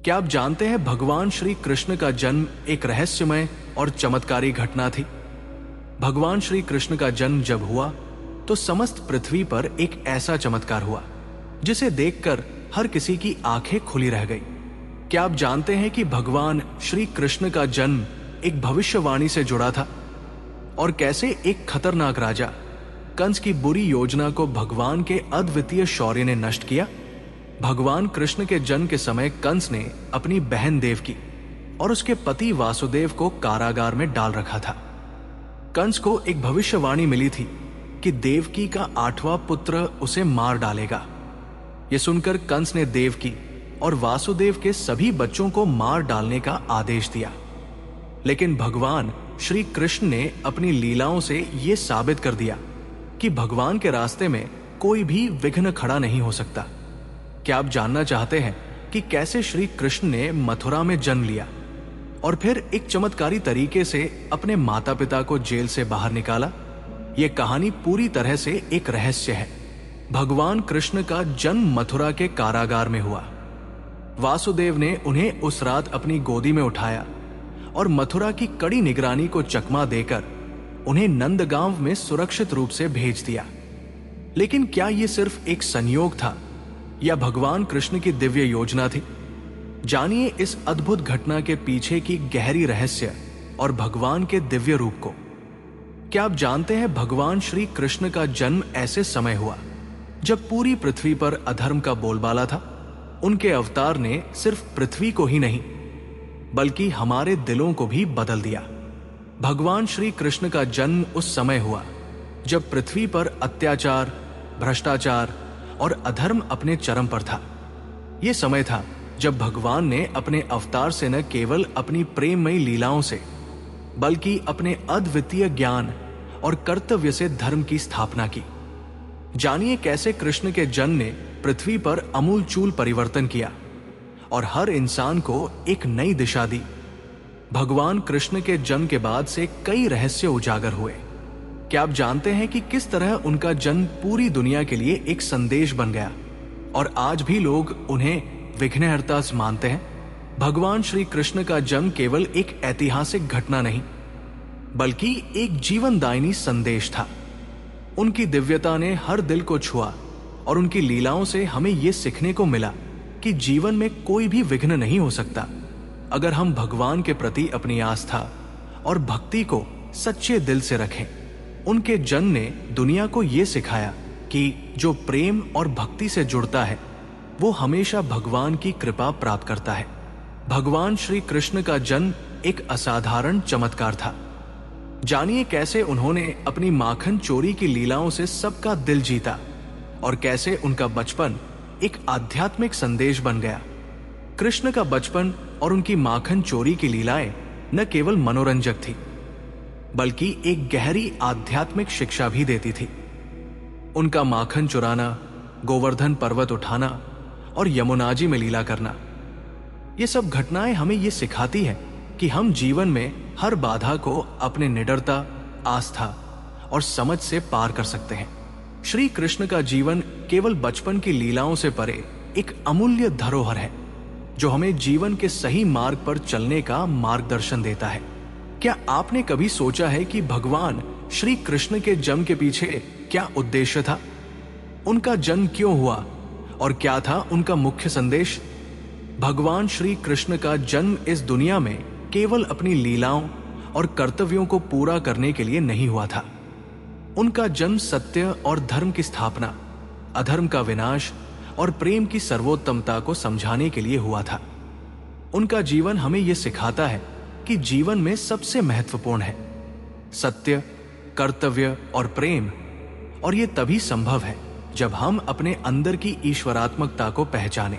क्या आप जानते हैं भगवान श्री कृष्ण का जन्म एक रहस्यमय और चमत्कारी घटना थी। भगवान श्री कृष्ण का जन्म जब हुआ तो समस्त पृथ्वी पर एक ऐसा चमत्कार हुआ जिसे देखकर हर किसी की आंखें खुली रह गई। क्या आप जानते हैं कि भगवान श्री कृष्ण का जन्म एक भविष्यवाणी से जुड़ा था और कैसे एक खतरनाक राजा कंस की बुरी योजना को भगवान के अद्वितीय शौर्य ने नष्ट किया। भगवान कृष्ण के जन्म के समय कंस ने अपनी बहन देवकी और उसके पति वासुदेव को कारागार में डाल रखा था। कंस को एक भविष्यवाणी मिली थी कि देवकी का 8वां पुत्र उसे मार डालेगा। यह सुनकर कंस ने देवकी और वासुदेव के सभी बच्चों को मार डालने का आदेश दिया। लेकिन भगवान श्री कृष्ण ने अपनी लीलाओं से यह साबित कर दिया कि भगवान के रास्ते में कोई भी विघ्न खड़ा नहीं हो सकता। क्या आप जानना चाहते हैं कि कैसे श्री कृष्ण ने मथुरा में जन्म लिया और फिर एक चमत्कारी तरीके से अपने माता पिता को जेल से बाहर निकाला? यह कहानी पूरी तरह से एक रहस्य है। भगवान कृष्ण का जन्म मथुरा के कारागार में हुआ। वासुदेव ने उन्हें उस रात अपनी गोदी में उठाया और मथुरा की कड़ी निगरानी को चकमा देकर उन्हें नंदगांव में सुरक्षित रूप से भेज दिया। लेकिन क्या यह सिर्फ एक संयोग था या भगवान कृष्ण की दिव्य योजना थी? जानिए इस अद्भुत घटना के पीछे की गहरी रहस्य और भगवान के दिव्य रूप को। क्या आप जानते हैं भगवान श्री कृष्ण का जन्म ऐसे समय हुआ जब पूरी पृथ्वी पर अधर्म का बोलबाला था। उनके अवतार ने सिर्फ पृथ्वी को ही नहीं बल्कि हमारे दिलों को भी बदल दिया। भगवान श्री कृष्ण का जन्म उस समय हुआ जब पृथ्वी पर अत्याचार, भ्रष्टाचार और अधर्म अपने चरम पर था। यह समय था जब भगवान ने अपने अवतार से न केवल अपनी प्रेममयी लीलाओं से बल्कि अपने अद्वितीय ज्ञान और कर्तव्य से धर्म की स्थापना की। जानिए कैसे कृष्ण के जन्म ने पृथ्वी पर अमूलचूल परिवर्तन किया और हर इंसान को एक नई दिशा दी। भगवान कृष्ण के जन्म के बाद से कई रहस्य उजागर हुए। क्या आप जानते हैं कि किस तरह उनका जन्म पूरी दुनिया के लिए एक संदेश बन गया और आज भी लोग उन्हें विघ्नहर्ता मानते हैं? भगवान श्री कृष्ण का जन्म केवल एक ऐतिहासिक घटना नहीं बल्कि एक जीवनदायिनी संदेश था। उनकी दिव्यता ने हर दिल को छुआ और उनकी लीलाओं से हमें यह सीखने को मिला कि जीवन में कोई भी विघ्न नहीं हो सकता अगर हम भगवान के प्रति अपनी आस्था और भक्ति को सच्चे दिल से रखें। उनके जन्म ने दुनिया को यह सिखाया कि जो प्रेम और भक्ति से जुड़ता है वो हमेशा भगवान की कृपा प्राप्त करता है। भगवान श्री कृष्ण का जन्म एक असाधारण चमत्कार था। जानिए कैसे उन्होंने अपनी माखन चोरी की लीलाओं से सबका दिल जीता और कैसे उनका बचपन एक आध्यात्मिक संदेश बन गया। कृष्ण का बचपन और उनकी माखन चोरी की लीलाएं न केवल मनोरंजक थी बल्कि एक गहरी आध्यात्मिक शिक्षा भी देती थी। उनका माखन चुराना, गोवर्धन पर्वत उठाना और यमुनाजी में लीला करना, ये सब घटनाएं हमें ये सिखाती है कि हम जीवन में हर बाधा को अपने निडरता, आस्था और समझ से पार कर सकते हैं। श्री कृष्ण का जीवन केवल बचपन की लीलाओं से परे एक अमूल्य धरोहर है जो हमें जीवन के सही मार्ग पर चलने का मार्गदर्शन देता है। क्या आपने कभी सोचा है कि भगवान श्री कृष्ण के जन्म के पीछे क्या उद्देश्य था? उनका जन्म क्यों हुआ और क्या था उनका मुख्य संदेश? भगवान श्री कृष्ण का जन्म इस दुनिया में केवल अपनी लीलाओं और कर्तव्यों को पूरा करने के लिए नहीं हुआ था। उनका जन्म सत्य और धर्म की स्थापना, अधर्म का विनाश और प्रेम की सर्वोत्तमता को समझाने के लिए हुआ था। उनका जीवन हमें यह सिखाता है कि जीवन में सबसे महत्वपूर्ण है सत्य, कर्तव्य और प्रेम, और यह तभी संभव है जब हम अपने अंदर की ईश्वरात्मकता को पहचानें।